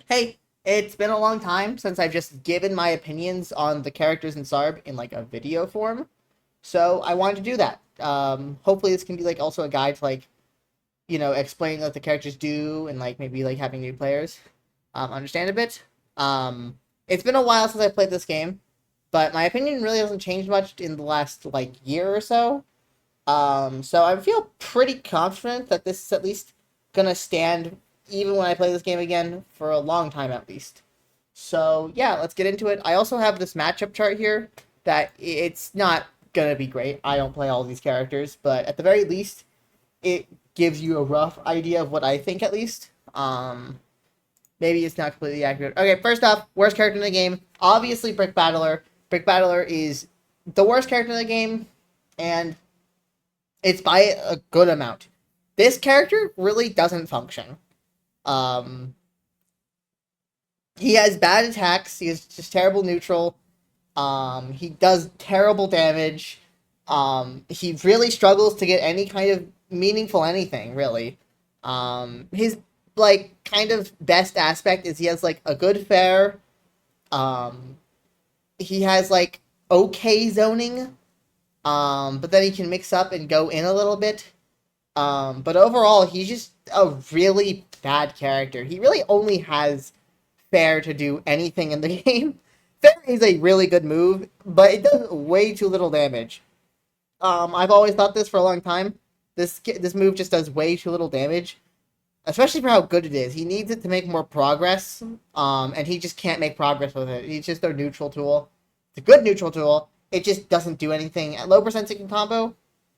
Hey, it's been a long time since I've just given my opinions on the characters in Sarb in like a video form, so I wanted to do that. Hopefully this can be like also a guide to like explain what the characters do and like maybe like having new players understand a bit. It's been a while since I played this game, but my opinion really hasn't changed much in the last like year or so. So I feel pretty confident that this is at least gonna stand even when I play this game again for a long time at least. So yeah, let's get into it. I also have this matchup chart here that it's not gonna be great. I don't play all these characters, but at the very least, it gives you a rough idea of what I think at least. Maybe it's not completely accurate. Okay, first off, worst character in the game, obviously Brick Battler. Brick Battler is the worst character in the game, and it's by a good amount. This character really doesn't function. Um, he has bad attacks. He is just terrible neutral. He does terrible damage. He really struggles to get any kind of meaningful anything, really. His like kind of best aspect is he has like a good fair. Um, he has like okay zoning. But then he can mix up and go in a little bit. But overall, he's just a really bad character. He really only has fair to do anything in the game. Fair is a really good move, but it does way too little damage. I've always thought this for a long time. This move just does way too little damage, especially for how good it is. He needs it to make more progress, and he just can't make progress with it. He's just a neutral tool. It's a good neutral tool. It just doesn't do anything. At low percent it can combo,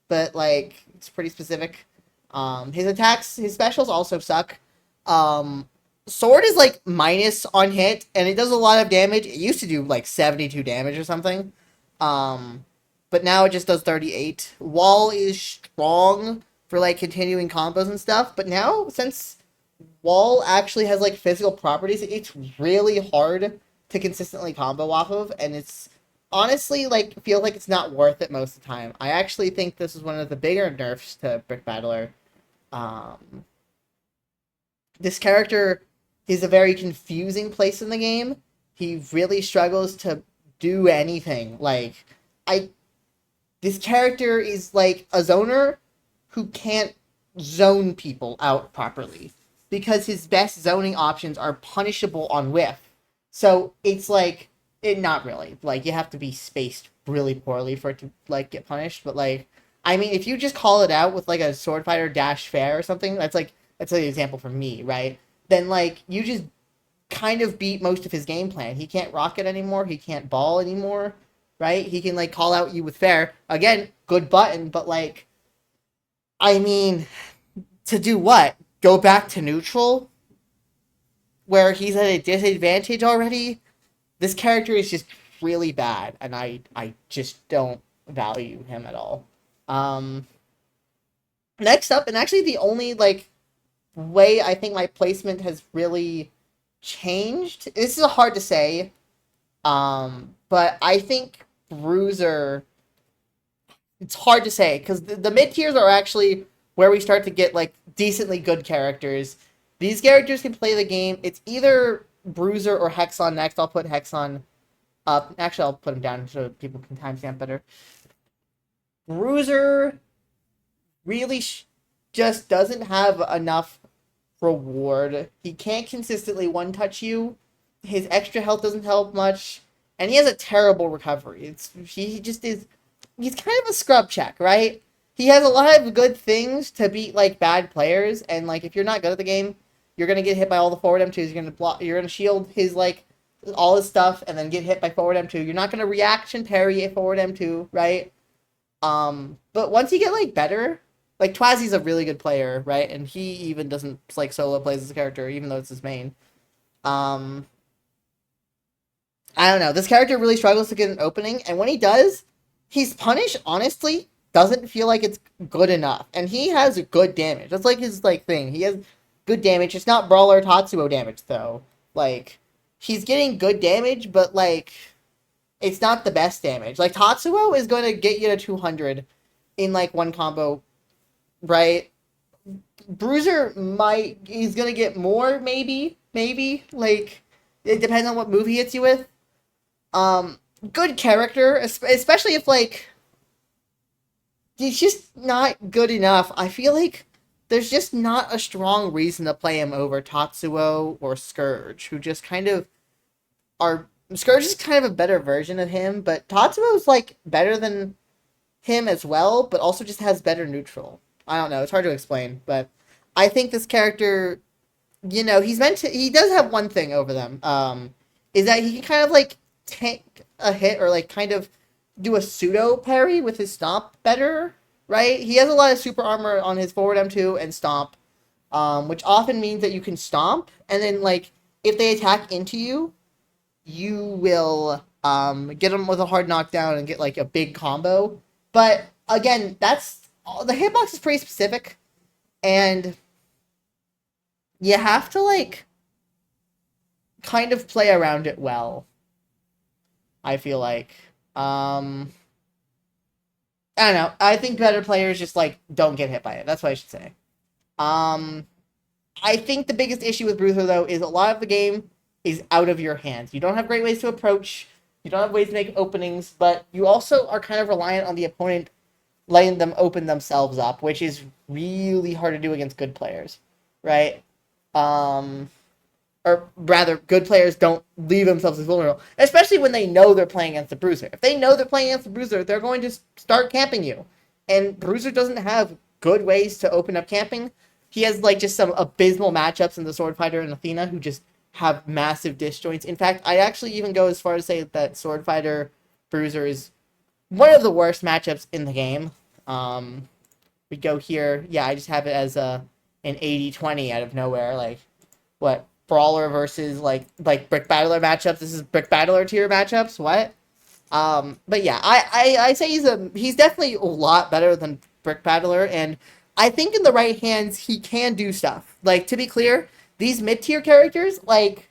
but like it's pretty specific. His attacks, his specials also suck. Sword is like minus on hit, and it does a lot of damage. It used to do like 72 damage or something. But now it just does 38. Wall is strong for like continuing combos and stuff, but now since Wall actually has like physical properties, it's really hard to consistently combo off of, and it's honestly like feel like it's not worth it most of the time. I actually think this is one of the bigger nerfs to Brick Battler. Um, this character is a very confusing place in the game. He really struggles to do anything. Like I this character is like a zoner who can't zone people out properly because his best zoning options are punishable on whiff. So it's like not really. Like you have to be spaced really poorly for it to like get punished, but like I mean if you just call it out with like a sword fighter dash fair or something, that's an example for me, right? Then like you just kind of beat most of his game plan. He can't rocket anymore, he can't ball anymore, right? He can like call out you with fair. Again, good button, but like I mean, to do what? Go back to neutral? Where he's at a disadvantage already? This character is just really bad, and I just don't value him at all. Um, Next up, and actually the only, like, way I think my placement has really changed, this is hard to say, but I think Bruiser it's hard to say because the mid tiers are actually where we start to get like decently good characters. These characters can play the game. It's either Bruiser or Hexon next. I'll put Hexon up. Actually, I'll put him down so people can timestamp better. Bruiser really just doesn't have enough reward. He can't consistently one touch you. His extra health doesn't help much, and he has a terrible recovery. He just is he's kind of a scrub check, right? He has a lot of good things to beat like bad players, and like if you're not good at the game, you're gonna get hit by all the forward M2s. You're gonna block. You're gonna shield his like all his stuff, and then get hit by forward M2. You're not gonna reaction parry a forward M2, right? But once you get like better, like Twazi's a really good player, right? And he even doesn't like solo plays as a character, even though it's his main. Um, I don't know. This character really struggles to get an opening, and when he does, his punish honestly doesn't feel like it's good enough. And he has good damage. That's like his like thing. He has good damage. It's not brawler Tatsuo damage though. Like he's getting good damage, but like it's not the best damage. Like Tatsuo is going to get you to 200 in like one combo, right? Bruiser he's going to get more maybe, maybe. Like, it depends on what move he hits you with. Um, Good character, especially if, like, he's just not good enough. I feel like there's just not a strong reason to play him over Tatsuo or Scourge, who just kind of are. Scourge is kind of a better version of him, but Tatsuo is, like, better than him as well, but also just has better neutral. I don't know. It's hard to explain, but I think this character, he does have one thing over them, is that he can kind of, like, tank a hit or, like, kind of do a pseudo parry with his stomp better, right? He has a lot of super armor on his forward M2 and stomp, which often means that you can stomp, and then, like, if they attack into you, you will get them with a hard knockdown and get, like, a big combo. But again, the hitbox is pretty specific, and you have to, like, kind of play around it well. I feel like. I don't know. I think better players just, like, don't get hit by it. That's what I should say. Um, I think the biggest issue with Bruiser, though, is a lot of the game is out of your hands. You don't have great ways to approach. You don't have ways to make openings, but you also are kind of reliant on the opponent letting them open themselves up, which is really hard to do against good players, right? Um, or rather, good players don't leave themselves as vulnerable, especially when they know they're playing against the Bruiser. If they know they're playing against the Bruiser, they're going to start camping you. And Bruiser doesn't have good ways to open up camping. He has, like, just some abysmal matchups in the Sword Fighter and Athena who just have massive disjoints. In fact, I'd actually even go as far as to say that Sword Fighter Bruiser is one of the worst matchups in the game. We go here. Yeah, I just have it as an 80-20 out of nowhere. Like, what? Brawler versus, like Brick Battler matchups. This is Brick Battler tier matchups. What? But yeah, I say he's definitely a lot better than Brick Battler, and I think in the right hands he can do stuff. Like, to be clear, these mid tier characters, like,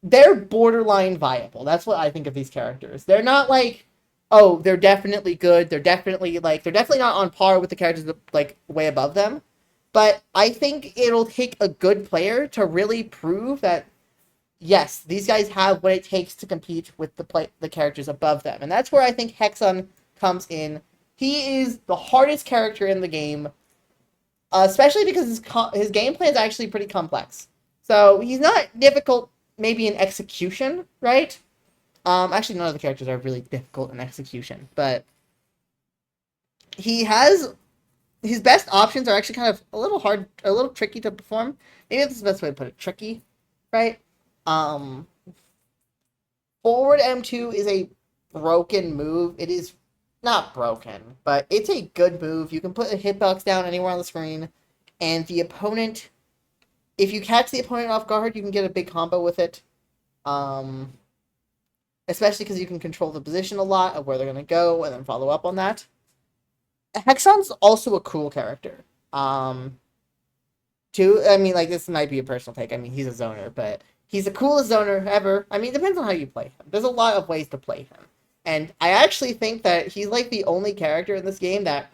they're borderline viable. That's what I think of these characters. They're not like, oh, they're definitely good. They're definitely not on par with the characters that, like, way above them. But I think it'll take a good player to really prove that, yes, these guys have what it takes to compete with the characters above them. And that's where I think Hexon comes in. He is the hardest character in the game, especially because his gameplay is actually pretty complex. So he's not difficult maybe in execution, right? Actually, none of the characters are really difficult in execution, but he has his best options are actually kind of a little hard, a little tricky to perform. Maybe that's the best way to put it. Tricky, right? Um, Forward M2 is a broken move. It is not broken, but it's a good move. You can put a hitbox down anywhere on the screen, and the opponent, if you catch the opponent off guard, you can get a big combo with it. Especially because you can control the position a lot of where they're going to go and then follow up on that. Hexon's also a cool character. I mean, like, this might be a personal take. I mean, he's a zoner, but he's the coolest zoner ever. I mean, it depends on how you play him. There's a lot of ways to play him. And I actually think that he's, like, the only character in this game that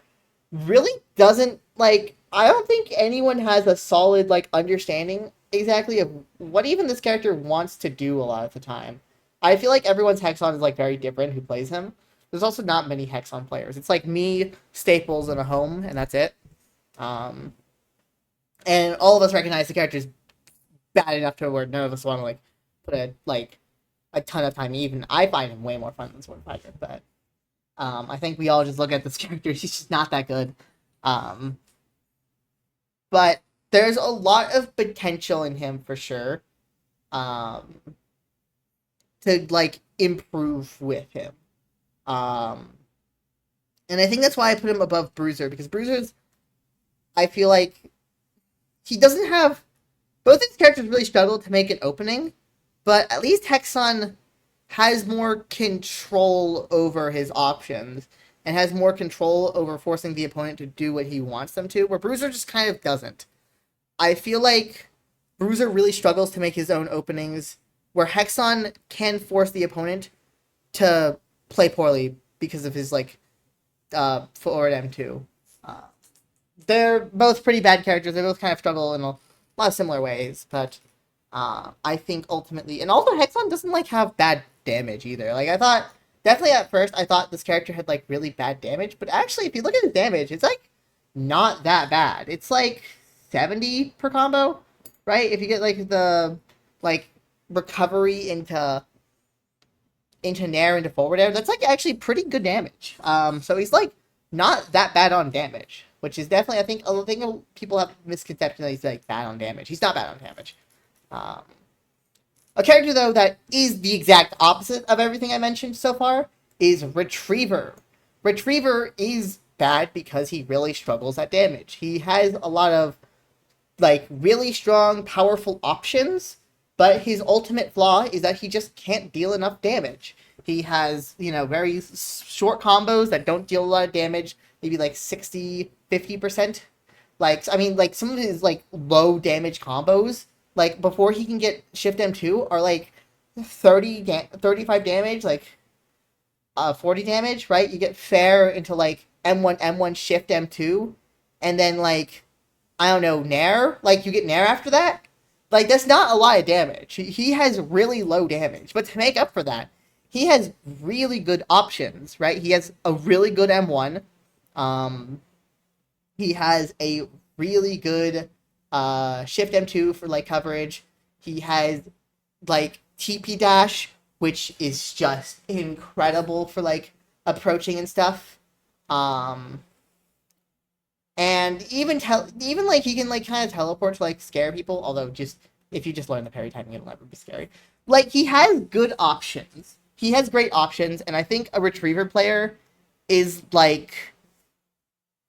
really doesn't, like, I don't think anyone has a solid, like, understanding exactly of what even this character wants to do a lot of the time. I feel like everyone's Hexon is, like, very different who plays him. There's also not many Hexon players. It's like me, Staples, and a home, and that's it. And all of us recognize the character's bad enough to where none of us want to, like, put a ton of time. Even I find him way more fun than Sword Fighter, but I think we all just look at this character. He's just not that good. But there's a lot of potential in him for sure. To, like, improve with him. And I think that's why I put him above Bruiser, because Bruiser's, I feel like, he doesn't have, both these characters really struggle to make an opening, but at least Hexon has more control over his options, and has more control over forcing the opponent to do what he wants them to, where Bruiser just kind of doesn't. I feel like Bruiser really struggles to make his own openings, where Hexon can force the opponent to play poorly because of his, like, forward M2. They're both pretty bad characters. They both kind of struggle in a lot of similar ways, but I think ultimately, and also Hexon doesn't like have bad damage either. Like I thought, definitely at first I thought this character had like really bad damage, but actually if you look at his damage, it's like not that bad. It's like 70 per combo, right? If you get like the like recovery into nair into forward air, that's like actually pretty good damage. So he's like not that bad on damage, which is definitely I think a thing people have misconception that he's like bad on damage. He's not bad on damage. Um, a character, though, that is the exact opposite of everything I mentioned so far is Retriever. Retriever is bad because he really struggles at damage. He has a lot of, like, really strong, powerful options, but his ultimate flaw is that he just can't deal enough damage. He has, very short combos that don't deal a lot of damage, maybe like 60, 50%. Like, I mean, like, some of his, like, low damage combos like before he can get shift M2 are like 35 damage, like 40 damage, right? You get fair into like M1 shift M2 and then like I don't know, Nair, like you get Nair after that. Like that's not a lot of damage. He has really low damage, but to make up for that, he has really good options, right? He has a really good M1. Um he has a really good shift M2 for like coverage. He has like TP dash, which is just incredible for like approaching and stuff. Um, and even like he can like kind of teleport to like scare people. Although just if you just learn the parry timing, it'll never be scary. Like he has good options. He has great options, and I think a retriever player is like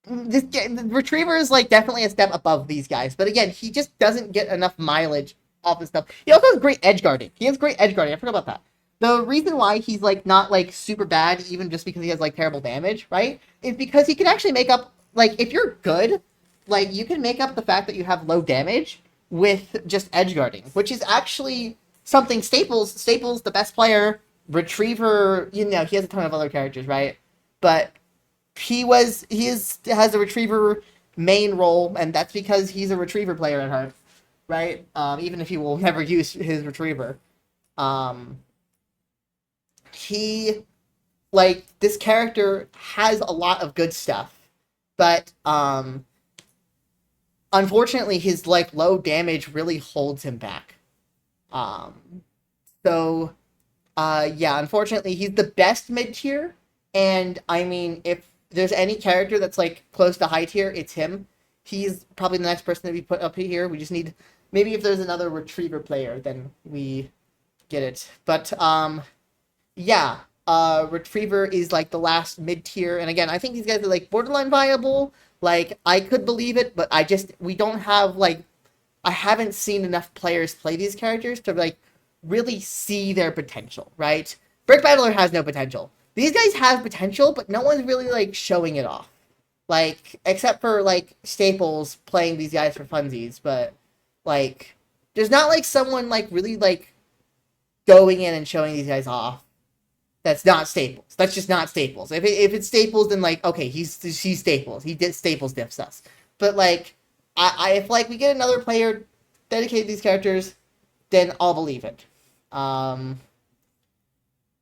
the retriever is like definitely a step above these guys, but again, he just doesn't get enough mileage off this stuff. He also has great edge guarding. He has great edge guarding. I forgot about that. The reason why he's like not like super bad, even just because he has like terrible damage, right, is because he can actually make up like if you're good, like you can make up the fact that you have low damage with just edge guarding, which is actually something Staples, the best player, retriever. He has a ton of other characters, right, but has a retriever main role, and that's because he's a retriever player at heart, right? Even if he will never use his retriever, he like this character has a lot of good stuff, but unfortunately, his like low damage really holds him back. Um, so yeah, unfortunately, he's the best mid tier, and I mean if there's any character that's like close to high tier, it's him. He's probably the next person to be put up here. We just need maybe if there's another retriever player, then we get it. But yeah, retriever is like the last mid tier, and again, I think these guys are like borderline viable. Like I could believe it, but we don't have like I haven't seen enough players play these characters to like really see their potential, right? Brick Battler has no potential. These guys have potential, but no one's really like showing it off. Like except for like Staples playing these guys for funsies, but like there's not like someone like really like going in and showing these guys off. That's not Staples. That's just not Staples. If it's Staples, then like okay, he's Staples. He did Staples diffs us. But like if like we get another player dedicated to these characters, then I'll believe it.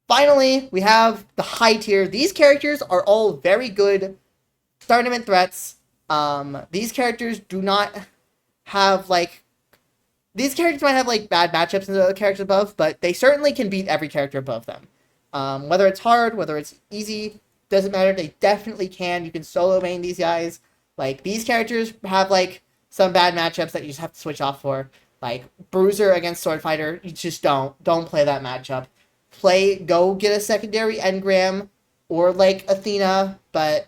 Finally, we have the high tier. These characters are all very good tournament threats. These characters do not have like these characters might have like bad matchups than the other characters above, but they certainly can beat every character above them. Whether it's hard, whether it's easy, doesn't matter. They definitely can. You can solo main these guys. Like these characters have like some bad matchups that you just have to switch off for. Like Bruiser against Sword Fighter, you just don't play that matchup. Go get a secondary engram or like Athena, but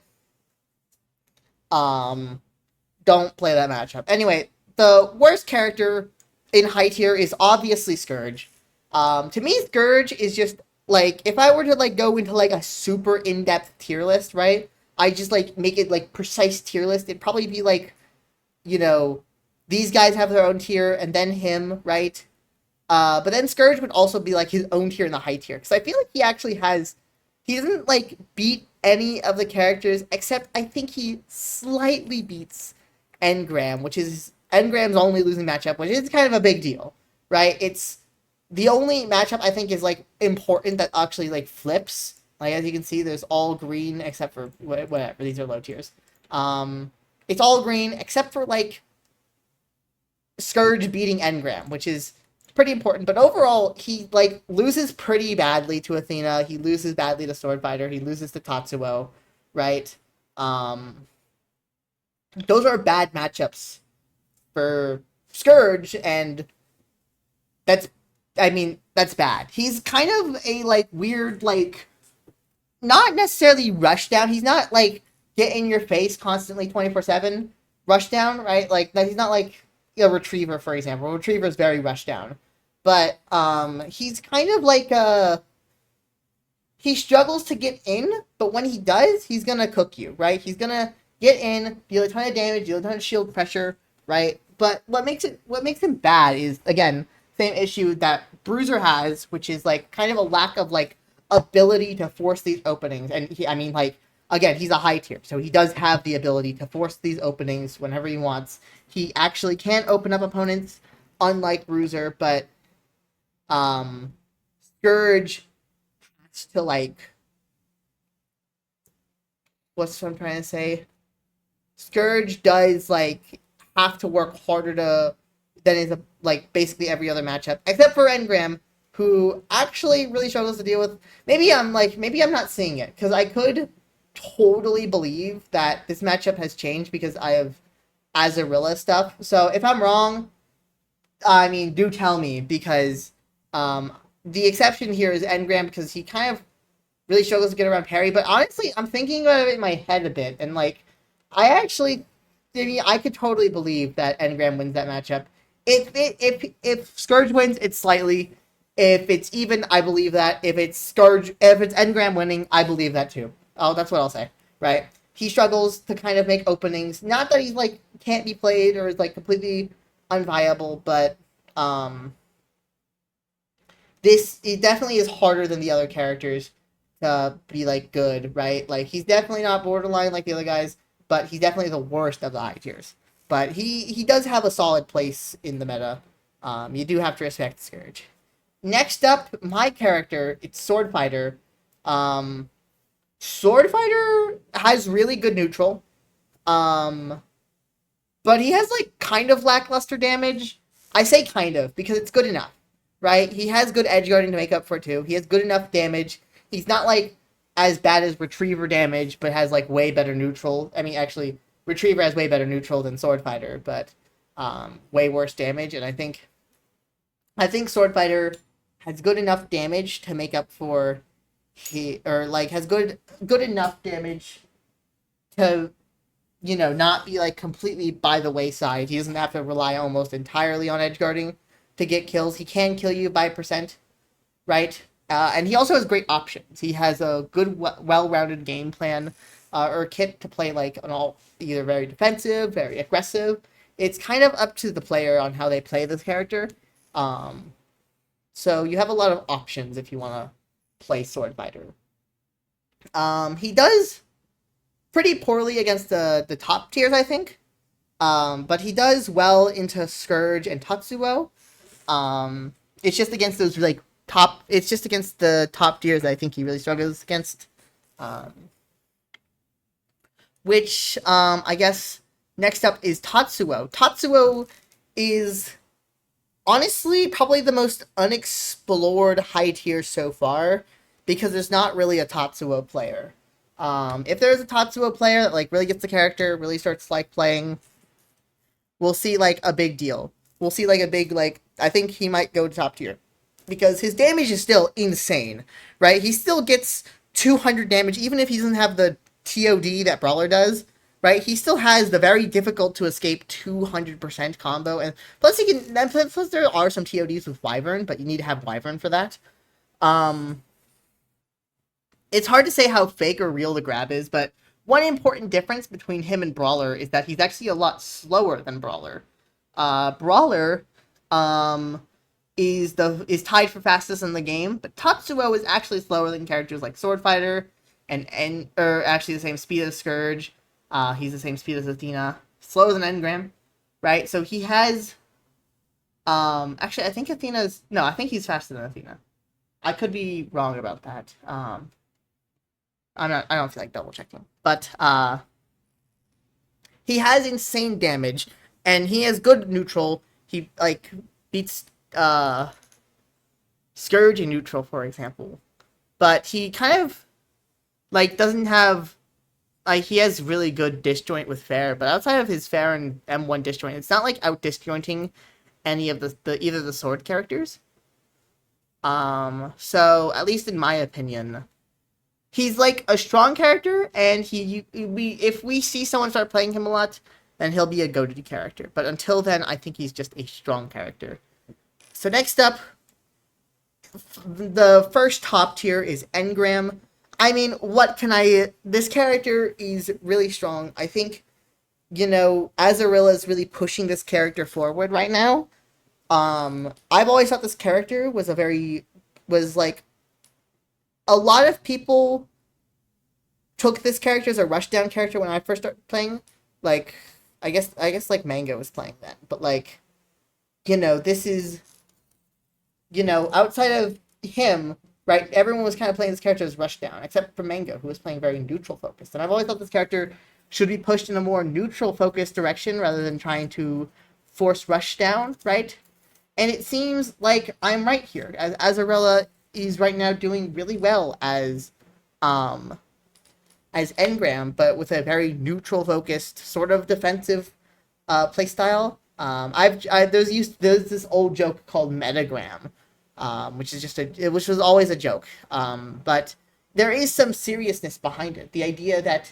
don't play that matchup. Anyway, the worst character in high tier is obviously Scourge. To me, Scourge is just like if I were to like go into like a super in-depth tier list, right? I just like make it like precise tier list. It'd probably be like, these guys have their own tier and then him, right? But then Scourge would also be like his own tier in the high tier. Because I feel like he doesn't like beat any of the characters except I think he slightly beats Engram, which is Engram's only losing matchup, which is kind of a big deal, right? It's the only matchup I think is like important that actually like flips. Like as you can see, there's all green except for whatever. These are low tiers. It's all green except for like Scourge beating Engram, which is pretty important. But overall, he like loses pretty badly to Athena. He loses badly to Swordfighter. He loses to Tatsuo, right? Um, those are bad matchups for Scourge, and that's, I mean, that's bad. He's kind of a like weird, like not necessarily rush down. He's not like get in your face constantly 24/7 rush down, right? Like he's not like a retriever, for example. A retriever is very rush down, but he's kind of like he struggles to get in, but when he does, he's gonna cook you, right? He's gonna get in, deal a ton of damage, deal a ton of shield pressure, right? But what makes him bad is again same issue that Bruiser has, which is like kind of a lack of like ability to force these openings. And I mean, like again, he's a high tier, so he does have the ability to force these openings whenever he wants. He actually can open up opponents, unlike Bruiser, but Scourge has to like what's what I'm trying to say? Scourge does like have to work harder to than is like basically every other matchup, except for Engram, who actually really struggles to deal with. Maybe I'm not seeing it because I could totally believe that this matchup has changed because I have Azarilla stuff. So if I'm wrong, I mean, do tell me because the exception here is Engram because he kind of really struggles to get around parry. But honestly, I'm thinking about it in my head a bit, and like, I actually, maybe I could totally believe that Engram wins that matchup. If Scourge wins, it's slightly. If it's even, I believe that. If it's Engram winning, I believe that too. Oh, that's what I'll say. Right? He struggles to kind of make openings. Not that he's like can't be played or is like completely unviable, but this it definitely is harder than the other characters to be like good, right? Like he's definitely not borderline like the other guys, but he's definitely the worst of the high tiers. But he does have a solid place in the meta. You do have to respect Scourge. Next up, my character, it's Sword Fighter. Sword Fighter has really good neutral. But he has like kind of lackluster damage. I say kind of because it's good enough, right? He has good edge guarding to make up for it too. He has good enough damage. He's not like as bad as Retriever damage, but has like way better neutral. I mean, actually, Retriever has way better neutral than Sword Fighter, but way worse damage. And I think Sword Fighter has good enough damage to make up for has good enough damage to not be like completely by the wayside. He doesn't have to rely almost entirely on edge guarding to get kills. He can kill you by percent, right? And he also has great options. He has a good, well-rounded game plan or kit to play like an all either very defensive, very aggressive. It's kind of up to the player on how they play this character. So you have a lot of options if you want to play Sword Fighter. He does pretty poorly against the top tiers, I think. But he does well into Scourge and Tatsuo. It's just against those like it's just against the top tiers that I think he really struggles against. Which I guess next up is Tatsuo. Tatsuo is honestly probably the most unexplored high tier so far because there's not really a Tatsuo player. If there's a Tatsuo player that like really gets the character, really starts like playing, we'll see like a big deal. We'll see like a big like I think he might go to top tier because his damage is still insane, right? He still gets 200 damage even if he doesn't have the TOD that Brawler does, right? He still has the very difficult to escape 200% combo, and plus he can. Plus there are some TODs with Wyvern, but you need to have Wyvern for that. It's hard to say how fake or real the grab is, but one important difference between him and Brawler is that he's actually a lot slower than Brawler. Brawler is tied for fastest in the game, but Tatsuo is actually slower than characters like Sword Fighter or actually the same speed as Scourge. He's the same speed as Athena, slower than Engram, right? So he has Actually, I think Athena's no, I think he's faster than Athena. I could be wrong about that. I'm not. I don't feel like double checking, but he has insane damage, and he has good neutral. He like beats Scourge in neutral, for example. But he kind of like doesn't have like he has really good disjoint with fair, but outside of his fair and M1 disjoint, it's not like out disjointing any of the either the sword characters. So at least in my opinion, he's like a strong character, and we if we see someone start playing him a lot, then he'll be a goated character. But until then, I think he's just a strong character. So next up, the first top tier is Engram. I mean, what can I? This character is really strong. I think Azarilla is really pushing this character forward right now. I've always thought this character was like a lot of people took this character as a rushdown character when I first started playing. Like, I guess like Mango was playing then, but like, this is outside of him, right? Everyone was kind of playing this character as rushdown, except for Mango, who was playing very neutral focused. And I've always thought this character should be pushed in a more neutral focused direction rather than trying to force rushdown, right? And it seems like I'm right here. As Azarella is right now doing really well as Engram, but with a very neutral focused sort of defensive playstyle. There's this old joke called metagram, which was always a joke. But there is some seriousness behind it. The idea that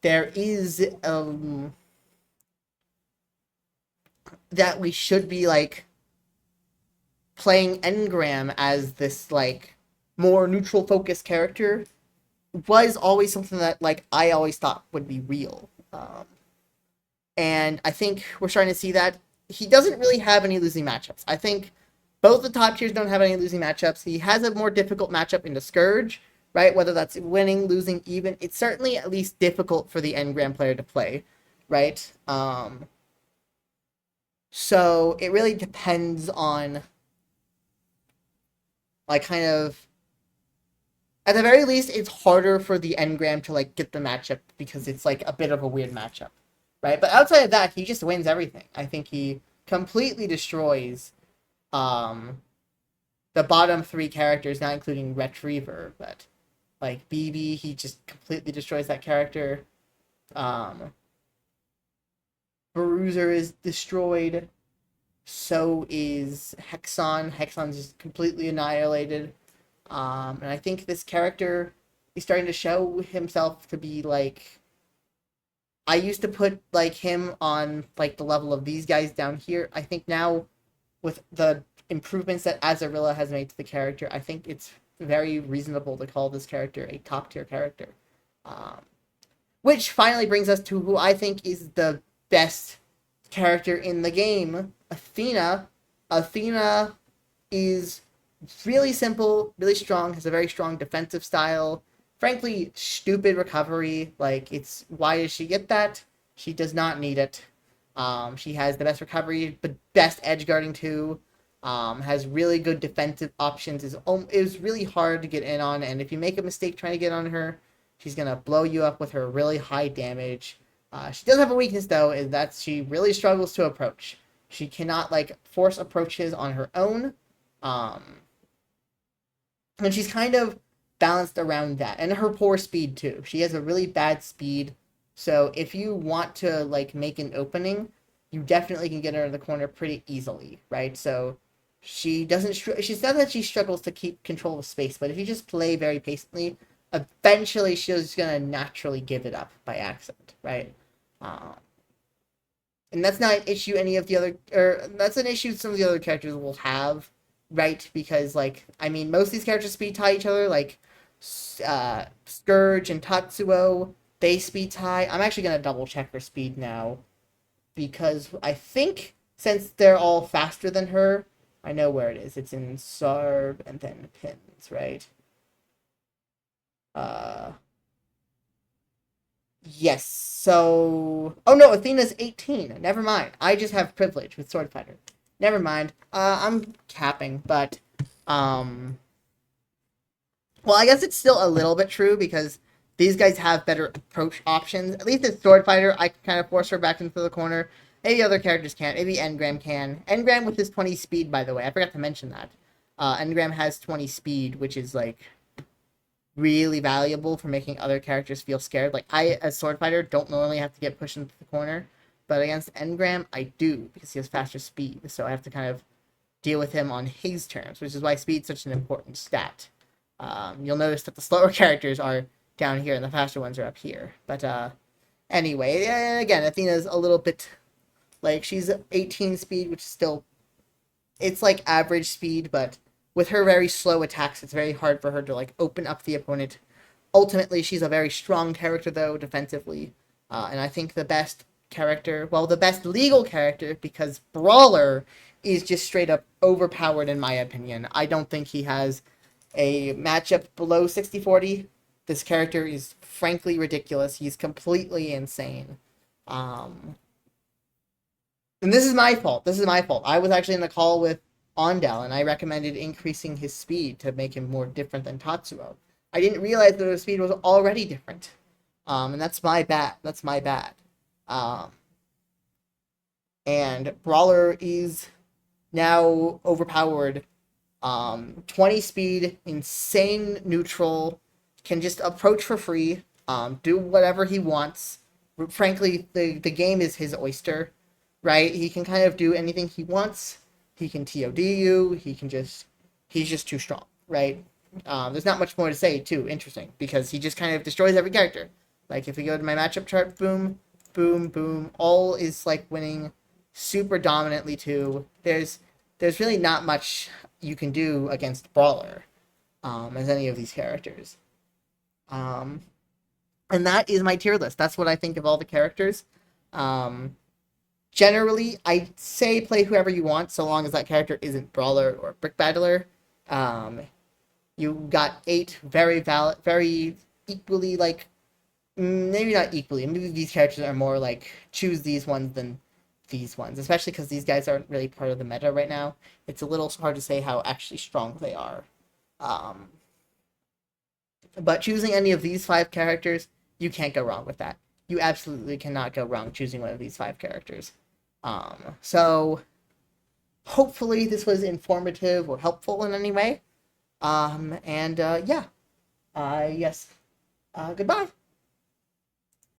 there is that we should be like playing Engram as this like more neutral focused character was always something that like I always thought would be real. And I think we're starting to see that he doesn't really have any losing matchups. I think both the top tiers don't have any losing matchups. He has a more difficult matchup in the Scourge, right? Whether that's winning, losing, even. It's certainly at least difficult for the Engram player to play, right? So it really depends on like kind of at the very least, it's harder for the Engram to like get the matchup because it's like a bit of a weird matchup, right? But outside of that, he just wins everything. I think he completely destroys the bottom three characters, not including Retriever, but like BB, he just completely destroys that character. Bruiser is destroyed. So is Hexon. Hexon's just completely annihilated. And I think this character is starting to show himself to be like. I used to put like him on like the level of these guys down here. I think now, with the improvements that Azarilla has made to the character, I think it's very reasonable to call this character a top tier character. Which finally brings us to who I think is the best character in the game, Athena. Athena is really simple, really strong, has a very strong defensive style. Frankly, stupid recovery. Like, it's why does she get that? She does not need it. She has the best recovery, but best edge guarding too. Has really good defensive options. It was really hard to get in on, and if you make a mistake trying to get on her, she's gonna blow you up with her really high damage. She does have a weakness though, is that she really struggles to approach. She cannot like force approaches on her own. And she's kind of balanced around that, and her poor speed too. She has a really bad speed, so if you want to like make an opening, you definitely can get her in the corner pretty easily, right? So she doesn't. She's not that she struggles to keep control of space, but if you just play very patiently, eventually she's gonna naturally give it up by accident, right? And that's not an issue any of the other, or that's an issue some of the other characters will have, right? Because like, I mean, most of these characters speed tie each other, like Scourge and Tatsuo, they speed tie. I'm actually gonna double check her speed now, because I think since they're all faster than her, I know where it is. It's in Sarb and then Pins, right? Yes. So, oh no, Athena's 18. Never mind. I just have privilege with Sword Fighter. Never mind. I'm capping, but um, well, I guess it's still a little bit true because these guys have better approach options. At least as Sword Fighter, I can kind of force her back into the corner. Maybe other characters can't. Maybe Engram can. Engram with his 20 speed, by the way. I forgot to mention that. Engram has 20 speed, which is like really valuable for making other characters feel scared. Like I, as Sword Fighter, don't normally have to get pushed into the corner, but against Engram, I do because he has faster speed. So I have to kind of deal with him on his terms, which is why speed's such an important stat. You'll notice that the slower characters are down here and the faster ones are up here. But anyway, and again, Athena's a little bit like she's 18 speed, which is still it's like average speed, but with her very slow attacks, it's very hard for her to like open up the opponent. Ultimately, she's a very strong character though defensively, and I think the best character, well, the best legal character, because Brawler is just straight up overpowered in my opinion. I don't think he has a matchup below 60-40. This character is frankly ridiculous. He's completely insane. Um, and this is my fault. This is my fault. I was actually in the call with Ondel, and I recommended increasing his speed to make him more different than Tatsuo. I didn't realize that his speed was already different. And that's my bad. That's my bad. Um, and Brawler is now overpowered. 20 speed, insane neutral, can just approach for free, do whatever he wants. Frankly, the game is his oyster, right? He can kind of do anything he wants. He can TOD you. He's just too strong, right? There's not much more to say, too, interesting, because he just kind of destroys every character. Like, if we go to my matchup chart, boom, boom, boom, all is, like, winning super dominantly, too. There's really not much you can do against Brawler, as any of these characters. And that is my tier list. That's what I think of all the characters. Generally, I say play whoever you want, so long as that character isn't Brawler or Brick Battler. You got 8 very valid, very equally, like, maybe not equally. Maybe these characters are more like choose these ones than these ones, especially because these guys aren't really part of the meta right now. It's a little hard to say how actually strong they are. But choosing any of these 5 characters, you can't go wrong with that. You absolutely cannot go wrong choosing one of these 5 characters. So hopefully this was informative or helpful in any way. Yes. Goodbye.